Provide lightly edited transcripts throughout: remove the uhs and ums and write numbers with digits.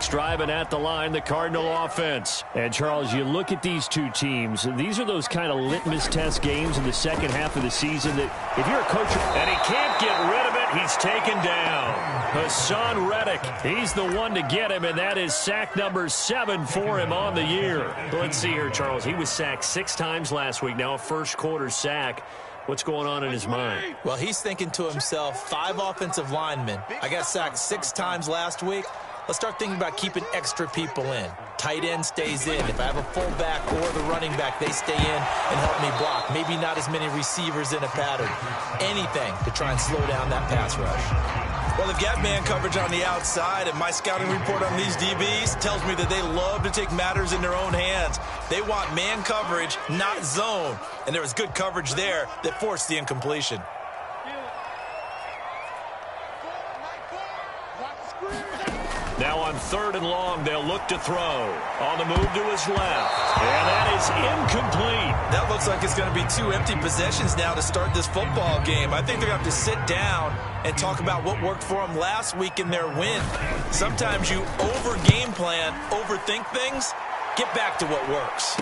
starts driving at the line, the Cardinal offense. And, Charles, you look at these two teams, these are those kind of litmus test games in the second half of the season that if you're a coach and he can't get rid of it, he's taken down. Hassan Reddick, he's the one to get him, and that is sack number 7 for him on the year. Let's see here, Charles. He was sacked 6 times last week, now a first-quarter sack. What's going on in his mind? Well, he's thinking to himself, 5 offensive linemen. I got sacked 6 times last week. Let's start thinking about keeping extra people in. Tight end stays in. If I have a fullback or the running back, they stay in and help me block. Maybe not as many receivers in a pattern. Anything to try and slow down that pass rush. Well, they've got man coverage on the outside, and my scouting report on these DBs tells me that they love to take matters in their own hands. They want man coverage, not zone. And there was good coverage there that forced the incompletion. Now on 3rd and long, they'll look to throw. On the move to his left. And that is incomplete. That looks like it's going to be 2 empty possessions now to start this football game. I think they're going to have to sit down and talk about what worked for them last week in their win. Sometimes you over-game plan, overthink things. Get back to what works.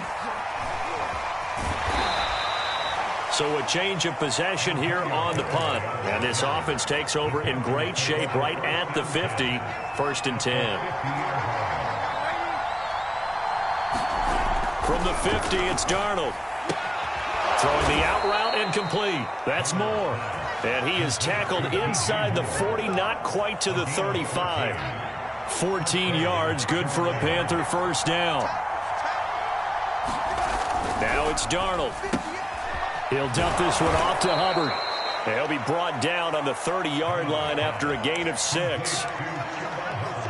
So a change of possession here on the punt. And this offense takes over in great shape right at the 50. 1st and 10. From the 50, it's Darnold. Throwing the out route incomplete. That's Moore. And he is tackled inside the 40, not quite to the 35. 14 yards, good for a Panther first down. Now it's Darnold. He'll dump this one off to Hubbard. He'll be brought down on the 30-yard line after a gain of 6.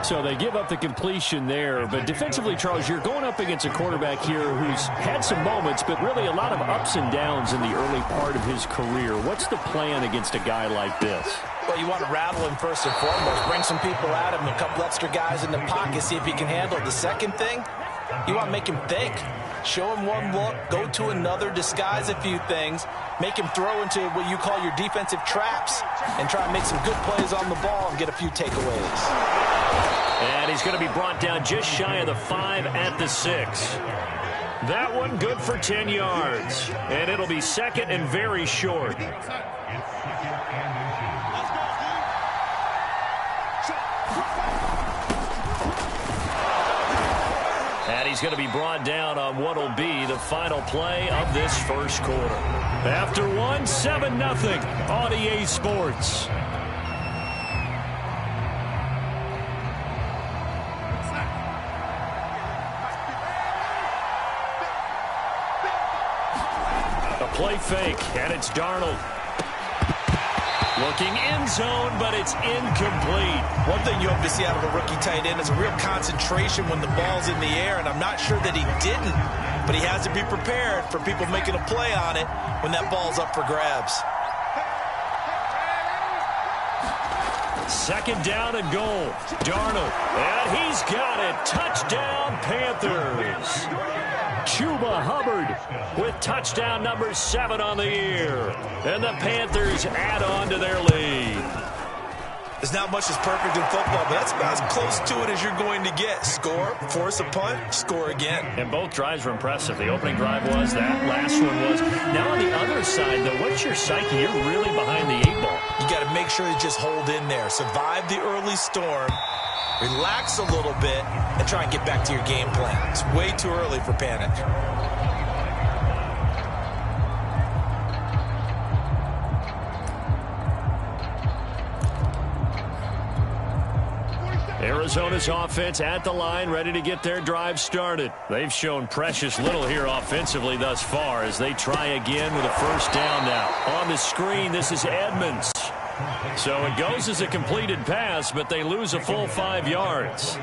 So they give up the completion there. But defensively, Charles, you're going up against a quarterback here who's had some moments, but really a lot of ups and downs in the early part of his career. What's the plan against a guy like this? Well, you want to rattle him first and foremost. Bring some people at him, a couple extra guys in the pocket, see if he can handle it. The second thing, you want to make him think. Show him one look, go to another, disguise a few things, make him throw into what you call your defensive traps, and try and make some good plays on the ball and get a few takeaways. And he's going to be brought down just shy of the 5 at the 6. That one good for 10 yards. And it'll be 2nd and very short. And he's going to be brought down on what will be the final play of this first quarter. After 1, 7-0 on EA Sports. A play fake, and it's Darnold. Looking end zone, but it's incomplete. One thing you hope to see out of a rookie tight end is a real concentration when the ball's in the air, and I'm not sure that he didn't, but he has to be prepared for people making a play on it when that ball's up for grabs. 2nd down and goal. Darnold, and he's got it. Touchdown, Panthers. Chuba Hubbard with touchdown number 7 on the year. And the Panthers add on to their lead. There's not much that's perfect in football, but that's about as close to it as you're going to get. Score, force a punt, score again. And both drives were impressive. The opening drive was, that last one was. Now on the other side, though, what's your psyche? You're really behind the 8 ball. You got to make sure you just hold in there. Survive the early storm. Relax a little bit and try and get back to your game plan. It's way too early for panic. Arizona's offense at the line, ready to get their drive started. They've shown precious little here offensively thus far as they try again with a first down now. On the screen, this is Edmonds. So it goes as a completed pass, but they lose a full 5 yards.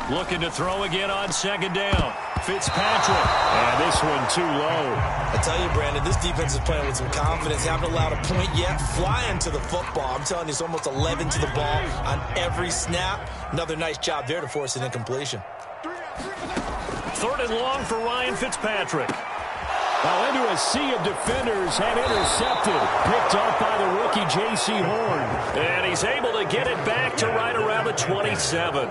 Looking to throw again on 2nd down. Fitzpatrick. And this one too low. I tell you, Brandon, this defense is playing with some confidence. Haven't allowed a point yet. Flying to the football. I'm telling you, it's almost 11 to the ball on every snap. Another nice job there to force an incompletion. 3rd and long for Ryan Fitzpatrick. Now into a sea of defenders and intercepted. Picked off by the rookie J.C. Horn. And he's able to get it back to right around the 27.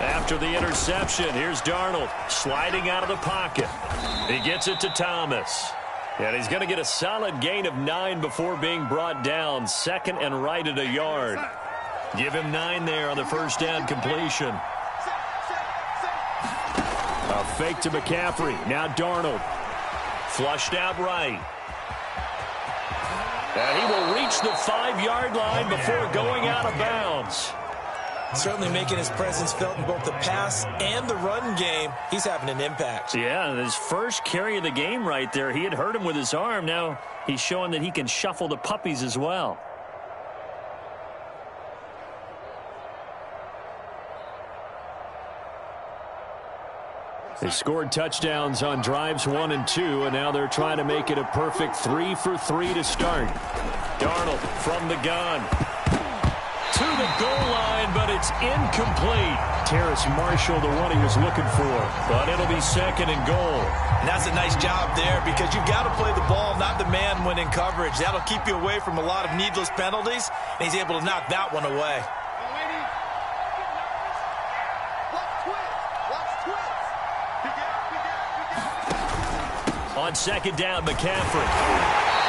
After the interception, here's Darnold sliding out of the pocket. He gets it to Thomas. And he's going to get a solid gain of 9 before being brought down. Second and right at a yard. Give him 9 there on the first down completion. A fake to McCaffrey. Now Darnold. Flushed out right. And he will reach the 5-yard line before going out of bounds. Certainly making his presence felt in both the pass and the run game. He's having an impact. Yeah, his first carry of the game right there. He had hurt him with his arm. Now he's showing that he can shuffle the puppies as well. They scored touchdowns on drives 1 and 2, and now they're trying to make it a perfect 3 for 3 to start. Darnold from the gun. To the goal line, but it's incomplete. Terrace Marshall, the one he was looking for. But it'll be second and goal. And that's a nice job there because you've got to play the ball, not the man when in coverage. That'll keep you away from a lot of needless penalties, and he's able to knock that one away. On second down, McCaffrey.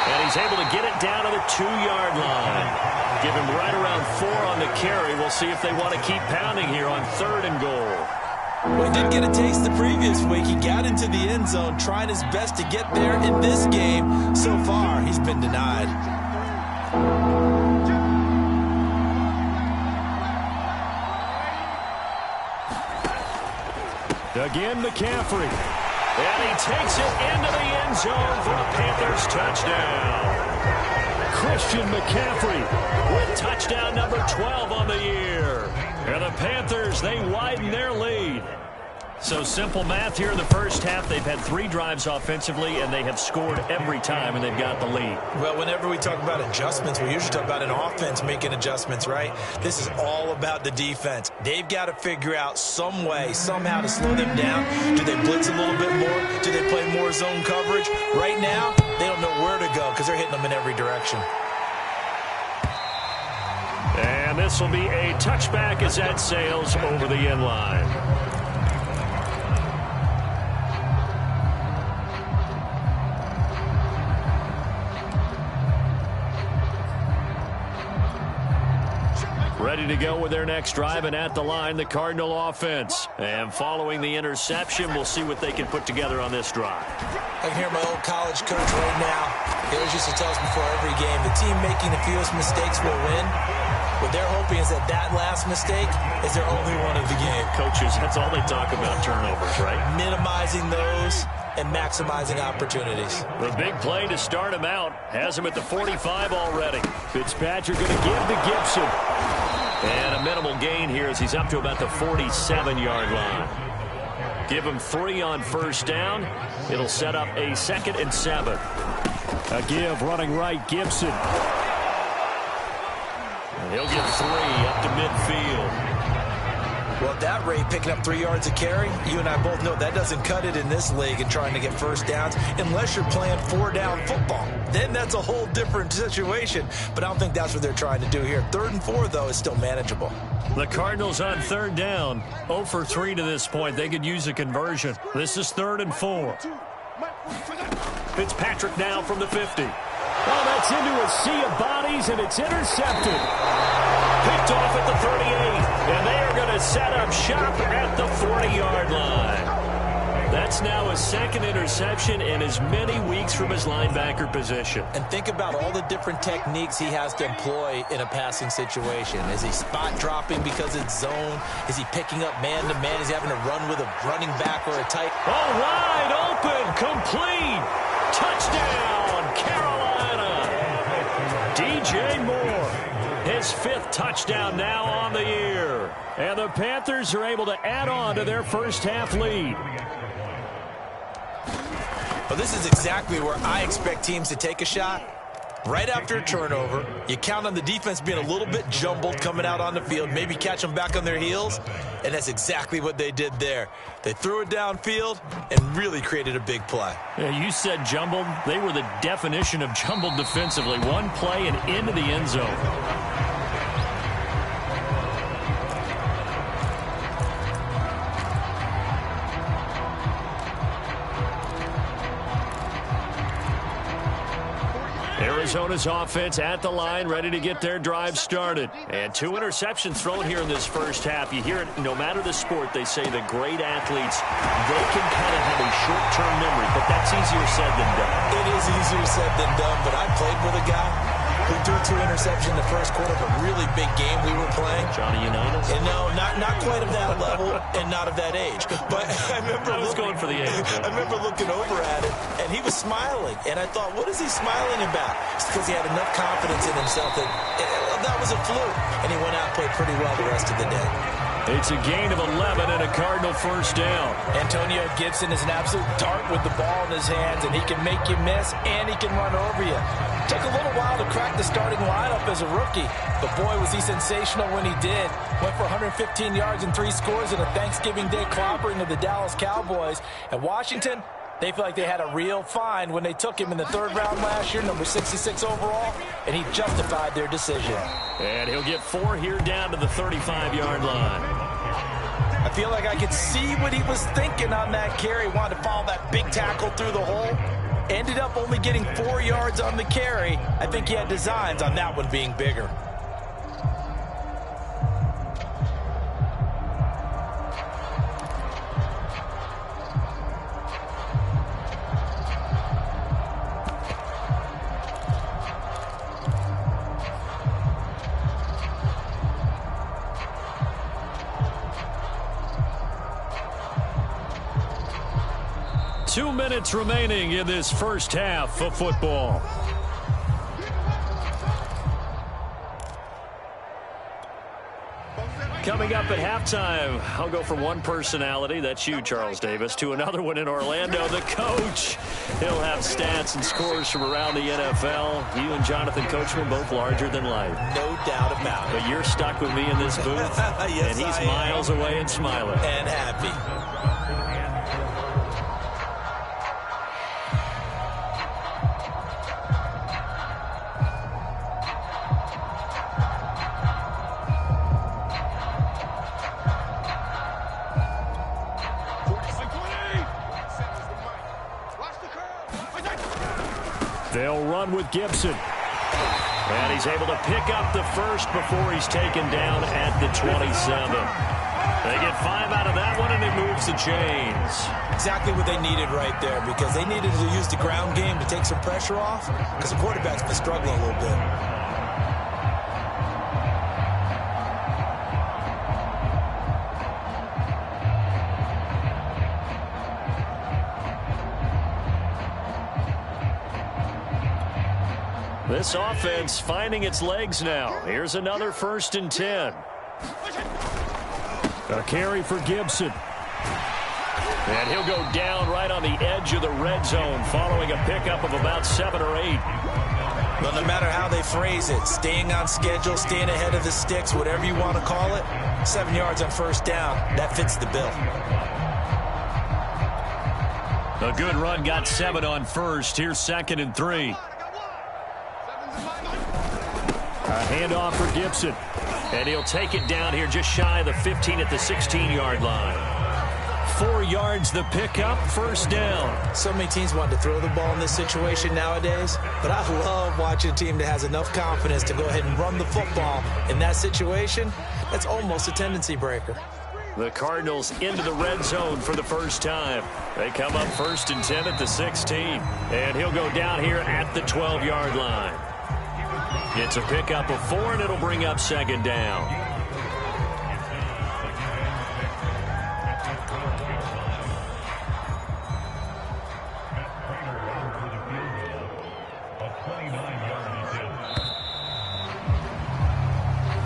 And he's able to get it down to the 2-yard line. Give him right around 4 on the carry. We'll see if they want to keep pounding here on 3rd and goal. Well, he did get a taste the previous week. He got into the end zone, trying his best to get there in this game. So far, he's been denied. Again, McCaffrey. And he takes it into the end zone for a Panthers touchdown. Christian McCaffrey with touchdown number 12 on the year. And the Panthers, they widen their lead. So simple math here in the first half. They've had 3 drives offensively, and they have scored every time, and they've got the lead. Well, whenever we talk about adjustments, we usually talk about an offense making adjustments, right? This is all about the defense. They've got to figure out some way, somehow to slow them down. Do they blitz a little bit more? Do they play more zone coverage? Right now, they don't know where to go because they're hitting them in every direction. And this will be a touchback as that sails over the end line. Ready to go with their next drive, and at the line, the Cardinal offense. And following the interception, we'll see what they can put together on this drive. I can hear my old college coach right now. He always used to tell us before every game, the team making the fewest mistakes will win. What they're hoping is that last mistake is their only one of the game. Coaches, that's all they talk about, turnovers, right? Minimizing those and maximizing opportunities. The big play to start him out has him at the 45 already. Fitzpatrick going to give to Gibson. And a minimal gain here as he's up to about the 47-yard line. Give him 3 on first down. It'll set up a 2nd and 7. A give running right, Gibson. And he'll get 3 up to midfield. Well, at that rate, picking up 3 yards a carry, you and I both know that doesn't cut it in this league and trying to get first downs unless you're playing 4-down football. Then that's a whole different situation. But I don't think that's what they're trying to do here. 3rd and 4, though, is still manageable. The Cardinals on 3rd down. 0 for 3 to this point. They could use a conversion. This is 3rd and 4. Fitzpatrick now from the 50. Oh, that's into a sea of bodies, and it's intercepted. Picked off at the 38, and they are going to set up shop at the 40-yard line. That's now a 2nd interception in as many weeks from his linebacker position. And think about all the different techniques he has to employ in a passing situation. Is he spot dropping because it's zone? Is he picking up man-to-man? Is he having to run with a running back or a tight? Oh, wide open, complete, touchdown, Carolina. DJ Moore, his 5th touchdown now on the year. And the Panthers are able to add on to their first half lead. Well, this is exactly where I expect teams to take a shot. Right after a turnover, you count on the defense being a little bit jumbled coming out on the field, maybe catch them back on their heels, And that's exactly what they did there. They threw it downfield and really created a big play. Yeah, you said jumbled. They were the definition of jumbled defensively. One play and into the end zone. Arizona's offense at the line, ready to get their drive started. And 2 interceptions thrown here in this first half. You hear it, no matter the sport, they say the great athletes, they can kind of have a short-term memory, but that's easier said than done. It is easier said than done, but I played with a guy who threw 2 interceptions in the first quarter of a really big game we were playing. Johnny Unitas? And no, not quite of that level and not of that age. But I remember going for the age. I remember looking over at it, and he was smiling. And I thought, what is he smiling about? It's because he had enough confidence in himself that was a fluke. And he went out and played pretty well the rest of the day. It's a gain of 11 and a Cardinal first down. Antonio Gibson is an absolute dart with the ball in his hands, and he can make you miss, and he can run over you. Took a little while to crack the starting lineup as a rookie, but boy, was he sensational when he did. Went for 115 yards and 3 scores in a Thanksgiving Day clobbering of the Dallas Cowboys. And Washington, they feel like they had a real find when they took him in the 3rd round last year, number 66 overall, and he justified their decision. And he'll get 4 here down to the 35-yard line. I feel like I could see what he was thinking on that carry. Wanted to follow that big tackle through the hole. Ended up only getting 4 yards on the carry. I think he had designs on that one being bigger. Two minutes remaining in this first half of football. Coming up at halftime, I'll go from one personality, that's you, Charles Davis, to another one in Orlando, the coach. He'll have stats and scores from around the NFL. You and Jonathan Coachman, both larger than life. No doubt about it. But you're stuck with me in this booth, yes, and he's miles away and smiling. And happy. They'll run with Gibson. And he's able to pick up the first before he's taken down at the 27. They get 5 out of that one, and it moves the chains. Exactly what they needed right there, because they needed to use the ground game to take some pressure off, because the quarterback's been struggling a little bit. This offense finding its legs now. Here's another 1st and 10. A carry for Gibson. And he'll go down right on the edge of the red zone following a pickup of about 7 or 8. Well, no matter how they phrase it, staying on schedule, staying ahead of the sticks, whatever you want to call it, 7 yards on 1st down, that fits the bill. A good run got 7 on 1st. Here's 2nd and 3. A handoff for Gibson. And he'll take it down here just shy of the 15 at the 16-yard line. 4 yards the pickup, 1st down. So many teams want to throw the ball in this situation nowadays, but I love watching a team that has enough confidence to go ahead and run the football in that situation. That's almost a tendency breaker. The Cardinals into the red zone for the first time. They come up 1st and 10 at the 16. And he'll go down here at the 12-yard line. It's a pickup of 4, and it'll bring up 2nd down.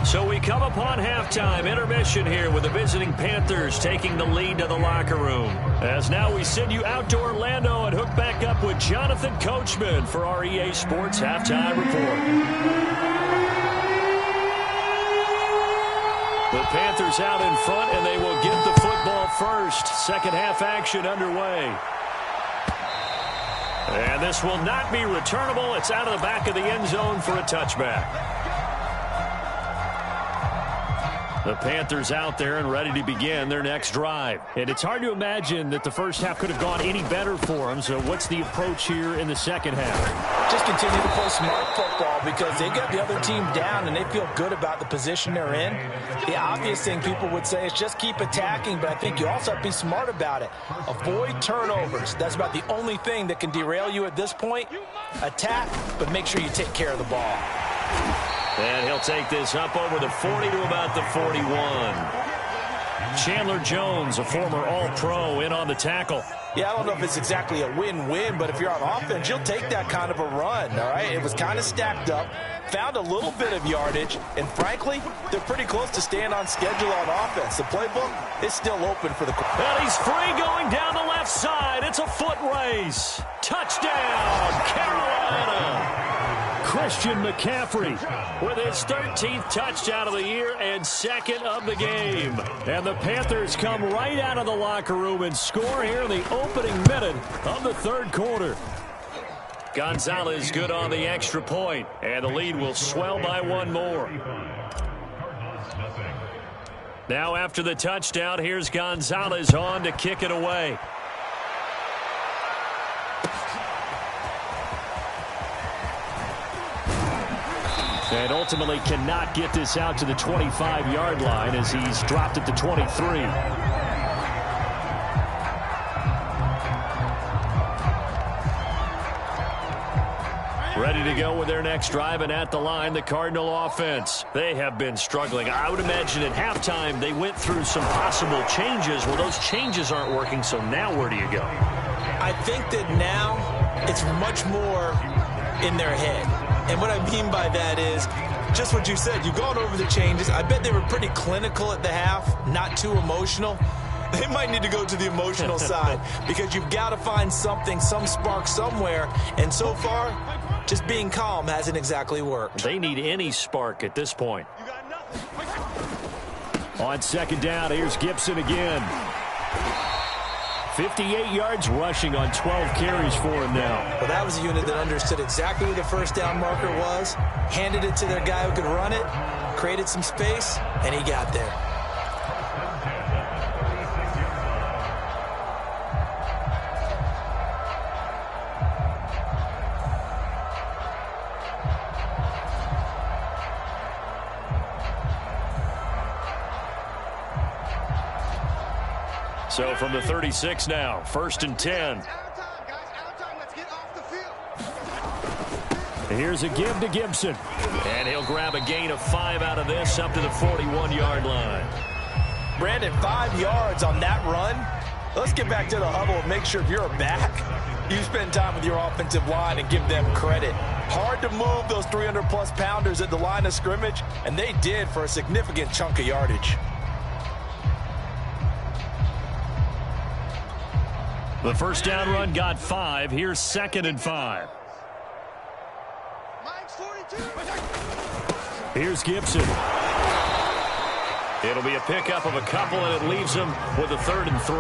So we come upon halftime intermission here with the visiting Panthers taking the lead to the locker room. As now we send you out to Orlando and hook back up with Jonathan Coachman for our EA Sports Halftime Report. The Panthers out in front, and they will get the football first. Second half action underway. And this will not be returnable. It's out of the back of the end zone for a touchback. The Panthers out there and ready to begin their next drive. And it's hard to imagine that the first half could have gone any better for them. So what's the approach here in the second half? Just continue to play smart football because they got the other team down and they feel good about the position they're in. The obvious thing people would say is just keep attacking, but I think you also have to be smart about it. Avoid turnovers. That's about the only thing that can derail you at this point. Attack, but make sure you take care of the ball. And he'll take this up over the 40 to about the 41. Chandler Jones, a former All-Pro, in on the tackle. Yeah, I don't know if it's exactly a win-win, but if you're on offense, you'll take that kind of a run, all right? It was kind of stacked up, found a little bit of yardage, and frankly, they're pretty close to staying on schedule on offense. The playbook is still open for the... And he's free going down the left side. It's a foot race. Touchdown, Carolina. Christian McCaffrey with his 13th touchdown of the year and second of the game. And the Panthers come right out of the locker room and score here in the opening minute of the third quarter. Gonzalez good on the extra point, and the lead will swell by one more. Now after the touchdown, here's Gonzalez on to kick it away. And ultimately cannot get this out to the 25-yard line as he's dropped at the 23. Ready to go with their next drive, and at the line, the Cardinal offense. They have been struggling. I would imagine at halftime they went through some possible changes. Well, those changes aren't working, so now where do you go? I think that now it's much more in their head. And what I mean by that is just what you said. You've gone over the changes. I bet they were pretty clinical at the half, not too emotional. They might need to go to the emotional side because you've got to find something, some spark somewhere. And so far, just being calm hasn't exactly worked. They need any spark at this point. On second down, here's Gibson again. 58 yards rushing on 12 carries for him now. Well, that was a unit that understood exactly where the first down marker was, handed it to their guy who could run it, created some space, and he got there. So from the 36 now, 1st and 10. Here's a give to Gibson. And he'll grab a gain of 5 out of this up to the 41-yard line. Brandon, 5 yards on that run. Let's get back to the huddle and make sure if you're back, you spend time with your offensive line and give them credit. Hard to move those 300-plus pounders at the line of scrimmage, and they did for a significant chunk of yardage. The first down run got 5. Here's 2nd and 5. Here's Gibson. It'll be a pickup of a couple, and it leaves them with a 3rd and 3.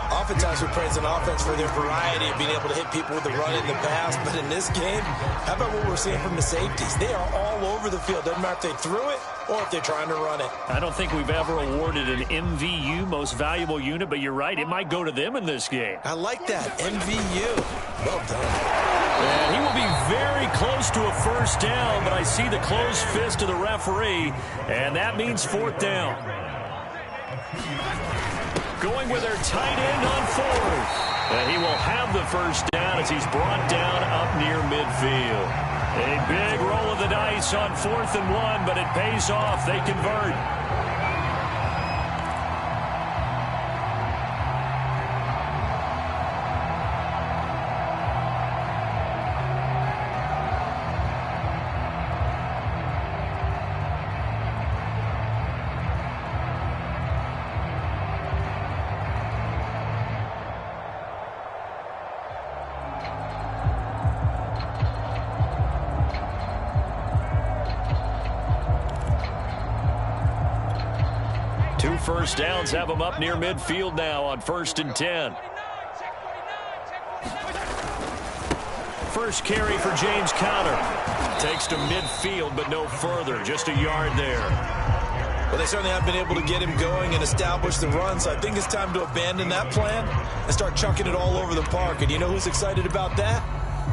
Oftentimes we praise an offense for their variety of being able to hit people with the run in the pass, but in this game, how about what we're seeing from the safeties? They are all over the field. Doesn't matter if they threw it or if they're trying to run it. I don't think we've ever awarded an MVU, most valuable unit, but you're right, it might go to them in this game. I like that, MVU. Well done. And he will be very close to a first down, but I see the closed fist of the referee, and that means 4th down. Going with their tight end on 4th. And he will have the first down as he's brought down up near midfield. A big roll of the dice on 4th and 1, but it pays off. They convert. first downs have them up near midfield now on 1st and 10. First carry for James Conner. Takes to midfield, but no further. Just a yard there. Well, they certainly have been able to get him going and establish the run, so I think it's time to abandon that plan and start chunking it all over the park. And you know who's excited about that?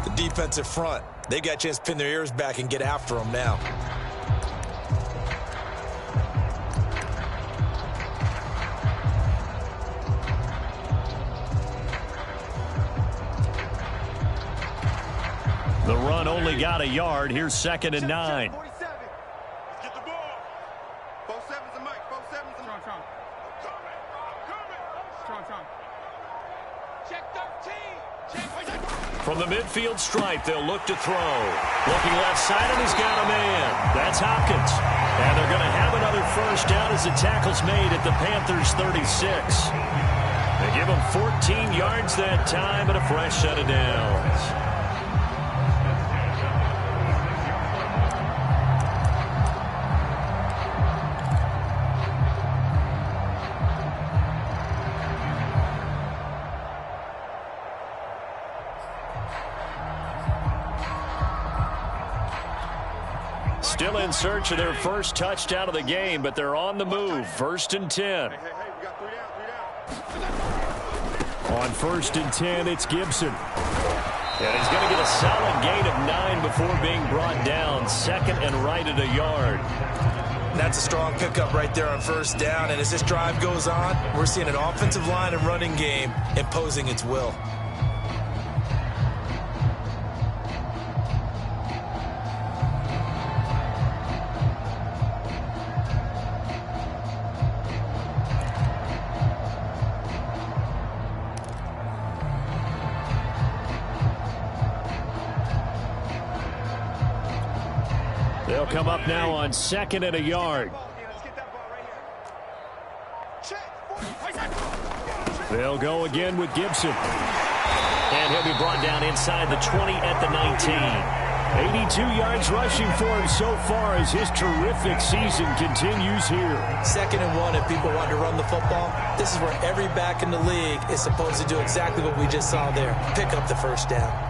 The defensive front. They got a chance to pin their ears back and get after him now. The run only got a yard. Here's 2nd and 9. From the midfield stripe, they'll look to throw. Looking left side, and he's got a man. That's Hopkins. And they're going to have another first down as the tackle's made at the Panthers' 36. They give him 14 yards that time and a fresh set of downs. Still in search of their first touchdown of the game, but they're on the move. 1st and 10. On 1st and 10, it's Gibson. And he's going to get a solid gain of 9 before being brought down. 2nd and right at a yard. That's a strong pickup right there on 1st down. And as this drive goes on, we're seeing an offensive line and running game imposing its will. They'll come up now on 2nd and a yard. They'll go again with Gibson. And he'll be brought down inside the 20 at the 19. 82 yards rushing for him so far as his terrific season continues here. 2nd and 1 if people want to run the football. This is where every back in the league is supposed to do exactly what we just saw there. Pick up the first down.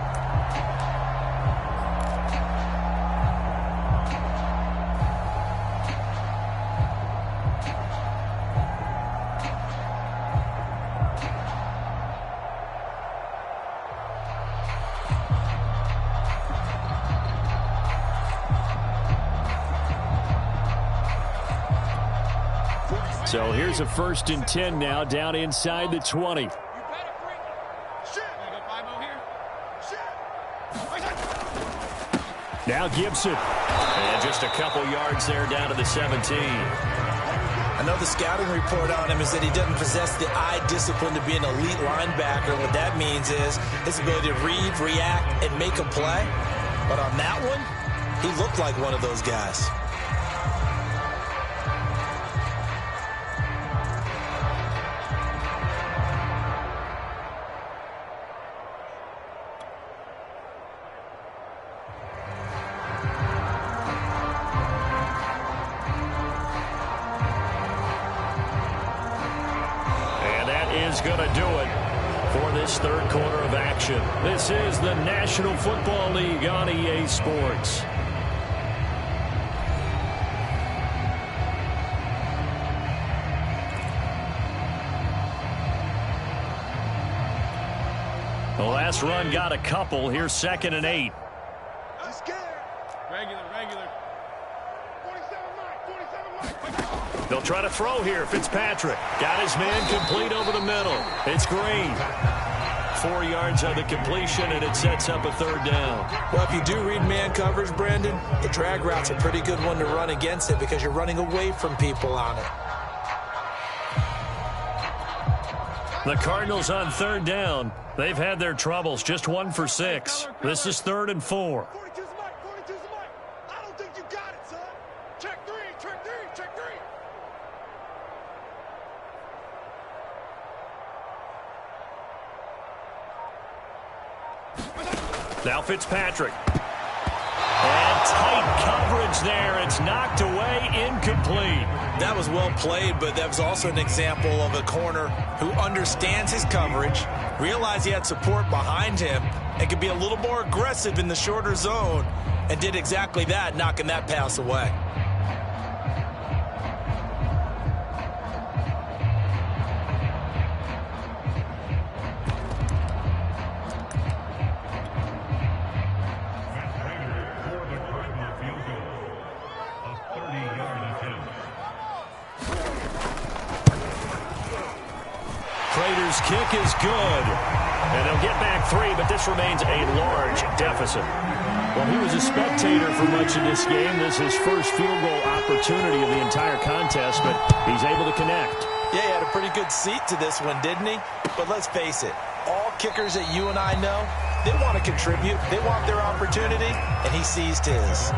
So here's a 1st and 10 now down inside the 20. Now Gibson. And just a couple yards there down to the 17. I know the scouting report on him is that he doesn't possess the eye discipline to be an elite linebacker. What that means is his ability to read, react, and make a play. But on that one, he looked like one of those guys. Going to do it for this 3rd quarter of action. This is the National Football League on EA Sports. The last run got a couple. Here's 2nd and 8. They'll try to throw here. Fitzpatrick got his man complete over the middle. It's Green. 4 yards on the completion, and it sets up a 3rd down. Well, if you do read man coverage, Brandon, the drag route's a pretty good one to run against it because you're running away from people on it. The Cardinals on 3rd down. They've had their troubles. Just 1 for 6. This is 3rd and 4. Now Fitzpatrick. And tight coverage there. It's knocked away, incomplete. That was well played, but that was also an example of a corner who understands his coverage, realized he had support behind him, and could be a little more aggressive in the shorter zone, and did exactly that, knocking that pass away. Prater's kick is good. And they'll get back 3, but this remains a large deficit. Well, he was a spectator for much of this game. This is his first field goal opportunity of the entire contest, but he's able to connect. Yeah, he had a pretty good seat to this one, didn't he? But let's face it, all kickers that you and I know, they want to contribute. They want their opportunity, and he seized his.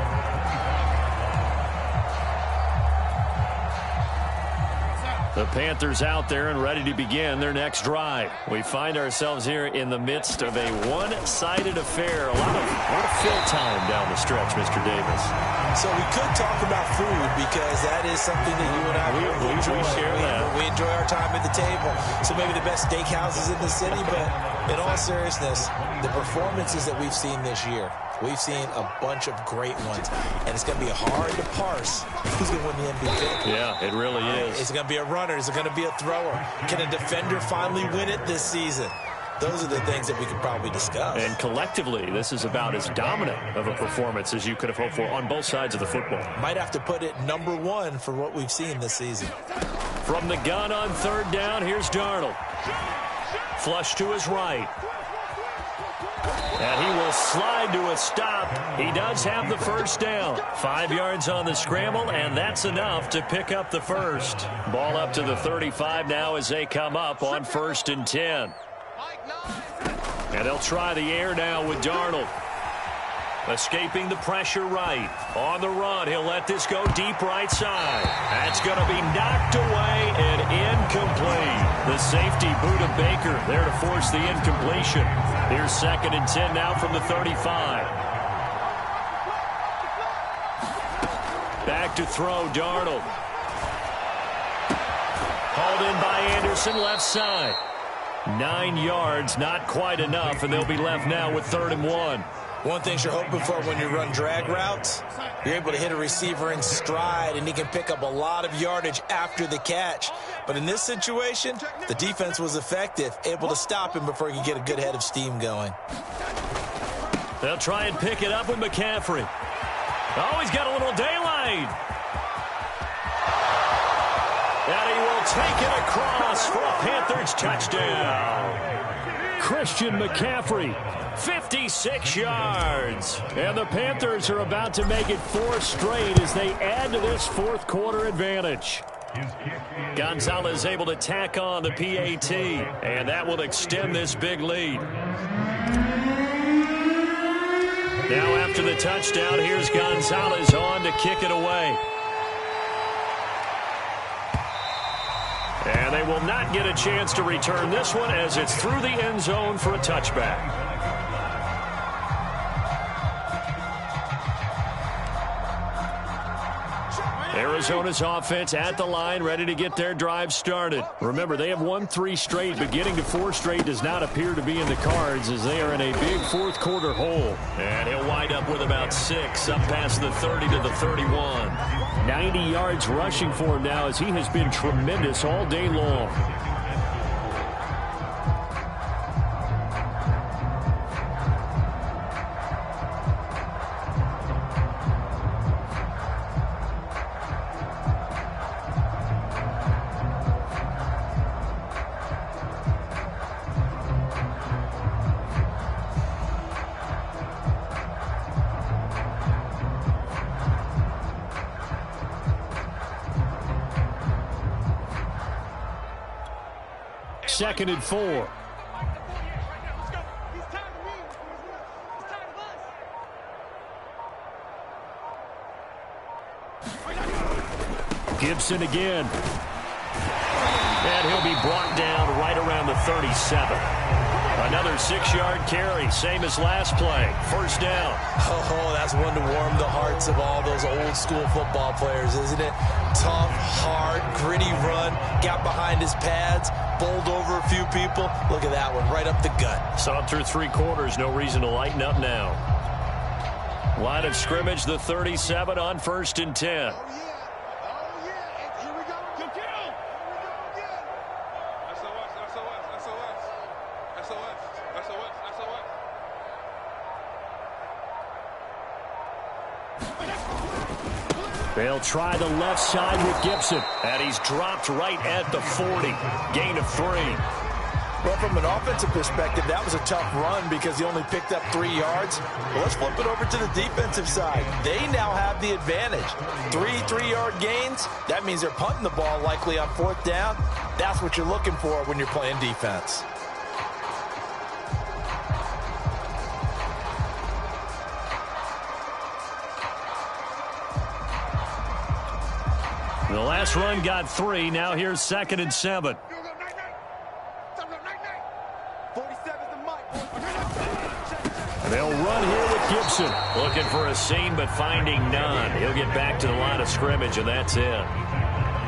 The Panthers out there and ready to begin their next drive. We find ourselves here in the midst of a one-sided affair. A lot of fill time down the stretch, Mr. Davis. So we could talk about food because that is something that you and I we enjoy. share that. We enjoy our time at the table. So maybe the best steakhouses in the city, but in all seriousness, the performances that we've seen this year, we've seen a bunch of great ones, and it's going to be hard to parse who's going to win the MVP. Yeah, it really is. Is it going to be a runner? Is it going to be a thrower? Can a defender finally win it this season? Those are the things that we could probably discuss. And collectively, this is about as dominant of a performance as you could have hoped for on both sides of the football. Might have to put it #1 for what we've seen this season. From the gun on 3rd down, here's Darnold. Flush to his right. And he will slide to a stop. He does have the first down. 5 yards on the scramble, and that's enough to pick up the first. Ball up to the 35 now as they come up on 1st and 10. And they'll try the air now with Darnold. Escaping the pressure right. On the run, he'll let this go deep right side. That's going to be knocked away and incomplete. The safety boot of Baker there to force the incompletion. Here's 2nd and 10 now from the 35. Back to throw, Darnold. Hauled in by Anderson, left side. 9 yards, not quite enough, and they'll be left now with 3rd and 1. One thing you're hoping for when you run drag routes, you're able to hit a receiver in stride, and he can pick up a lot of yardage after the catch. But in this situation, the defense was effective, able to stop him before he could get a good head of steam going. They'll try and pick it up with McCaffrey. Oh, he's got a little daylight. And he will take it across for a Panthers touchdown. Christian McCaffrey, 56 yards. And the Panthers are about to make it 4 straight as they add to this 4th quarter advantage. Gonzalez able to tack on the PAT, and that will extend this big lead. Now after the touchdown, here's Gonzalez on to kick it away. And they will not get a chance to return this one as it's through the end zone for a touchback. Arizona's offense at the line, ready to get their drive started. Remember, they have won 3 straight, but getting to 4 straight does not appear to be in the cards as they are in a big 4th quarter hole. And he'll wind up with about 6 up past the 30 to the 31. 90 yards rushing for him now as he has been tremendous all day long. Second and 4. Gibson again. And he'll be brought down right around the 37. Another 6-yard carry, same as last play. First down. Oh, that's one to warm the hearts of all those old school football players, isn't it? Tough, hard, gritty run, got behind his pads, bowled over a few people. Look at that one, right up the gut. Saw through 3 quarters, no reason to lighten up now. Line of scrimmage, the 37 on 1st and 10. They'll try the left side with Gibson. And he's dropped right at the 40. Gain of 3. Well, from an offensive perspective, that was a tough run because he only picked up 3 yards. Well, let's flip it over to the defensive side. They now have the advantage. 3-3-yard gains. That means they're punting the ball likely on 4th down. That's what you're looking for when you're playing defense. The last run got 3. Now here's 2nd and 7. They'll run here with Gibson. Looking for a seam, but finding none. He'll get back to the line of scrimmage, and that's it.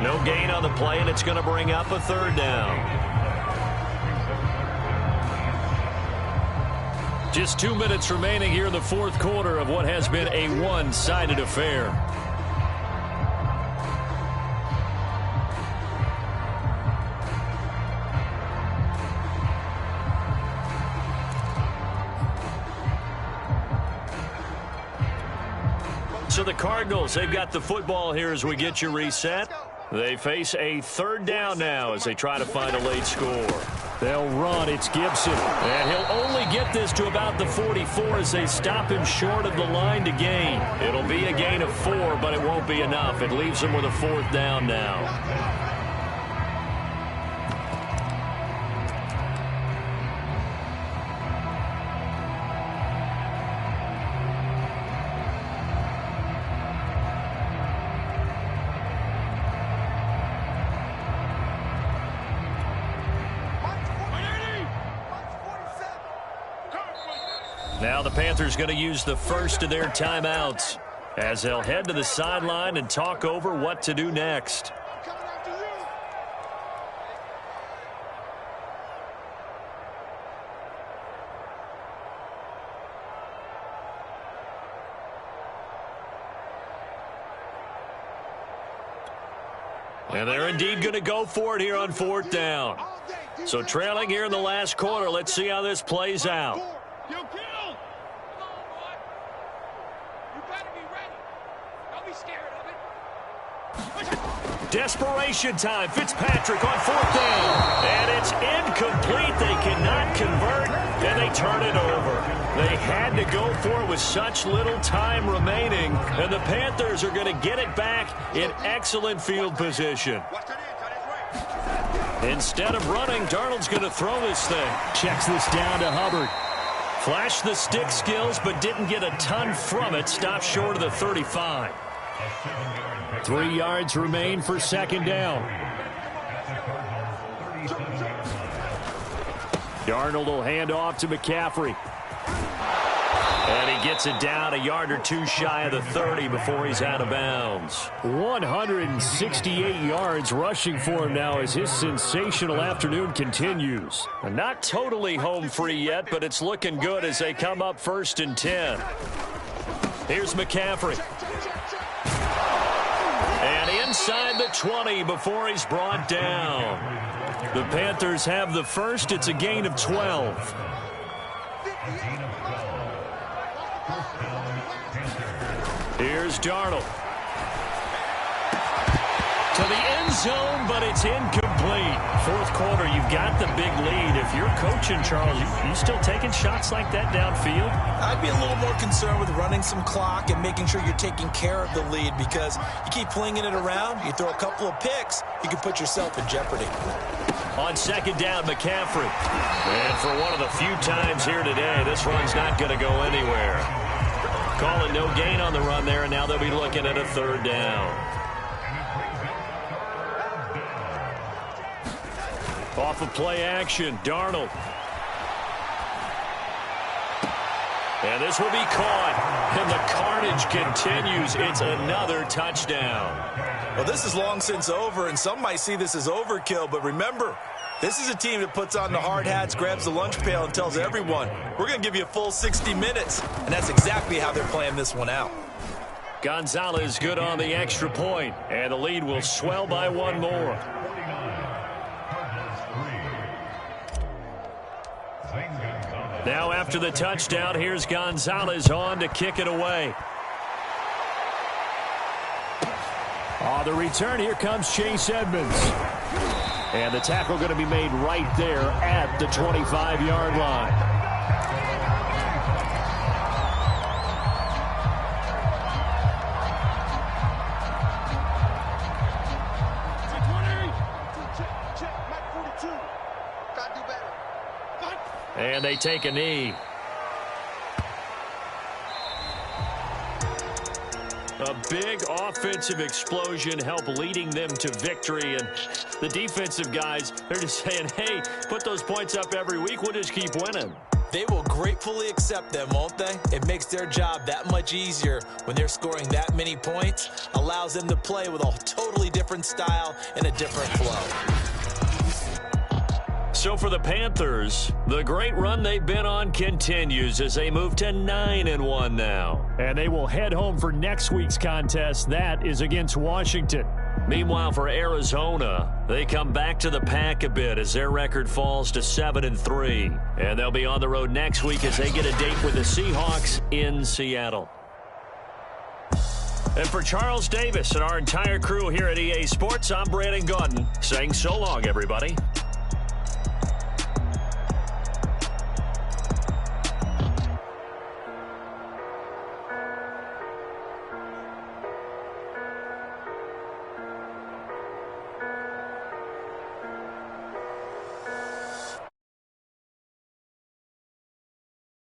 No gain on the play, and it's going to bring up a 3rd down. Just 2 minutes remaining here in the 4th quarter of what has been a one-sided affair. So the Cardinals, they've got the football here as we get you reset. They face a 3rd down now as they try to find a late score. They'll run. It's Gibson. And he'll only get this to about the 44 as they stop him short of the line to gain. It'll be a gain of 4, but it won't be enough. It leaves him with a 4th down now. Now the Panthers going to use the first of their timeouts as they'll head to the sideline and talk over what to do next. And they're indeed going to go for it here on 4th down. So trailing here in the last quarter, let's see how this plays out. Desperation time. Fitzpatrick on 4th down. And it's incomplete. They cannot convert, and they turn it over. They had to go for it with such little time remaining, and the Panthers are going to get it back in excellent field position. Instead of running, Darnold's going to throw this thing. Checks this down to Hubbard. Flashed the stick skills, but didn't get a ton from it. Stopped short of the 35. 3 yards remain for 2nd down. Darnold will hand off to McCaffrey. And he gets it down a yard or 2 shy of the 30 before he's out of bounds. 168 yards rushing for him now as his sensational afternoon continues. Not totally home free yet, but it's looking good as they come up 1st and 10. Here's McCaffrey. And inside the 20 before he's brought down. The Panthers have the first. It's a gain of 12. Here's Darnold. To the end zone, but it's incomplete. 4th quarter, you've got the big lead. If you're coaching, Charles, you still taking shots like that downfield? I'd be a little more concerned with running some clock and making sure you're taking care of the lead, because you keep flinging it around, you throw a couple of picks, you can put yourself in jeopardy. On 2nd down, McCaffrey. And for one of the few times here today, this run's not going to go anywhere. Calling no gain on the run there, and now they'll be looking at a 3rd down. Off of play action, Darnold. And this will be caught. And the carnage continues. It's another touchdown. Well, this is long since over, and some might see this as overkill. But remember, this is a team that puts on the hard hats, grabs the lunch pail, and tells everyone, we're going to give you a full 60 minutes. And that's exactly how they're playing this one out. Gonzalez good on the extra point, and the lead will swell by one more. Now after the touchdown, here's Gonzalez on to kick it away. On the return, here comes Chase Edmonds. And the tackle going to be made right there at the 25-yard line. And they take a knee. A big offensive explosion helped leading them to victory. And the defensive guys, they're just saying, hey, put those points up every week. We'll just keep winning. They will gratefully accept them, won't they? It makes their job that much easier when they're scoring that many points. Allows them to play with a totally different style and a different flow. So for the Panthers, the great run they've been on continues as they move to 9-1 now. And they will head home for next week's contest. That is against Washington. Meanwhile, for Arizona, they come back to the pack a bit as their record falls to 7-3. And they'll be on the road next week as they get a date with the Seahawks in Seattle. And for Charles Davis and our entire crew here at EA Sports, I'm Brandon Gaudin saying so long, everybody.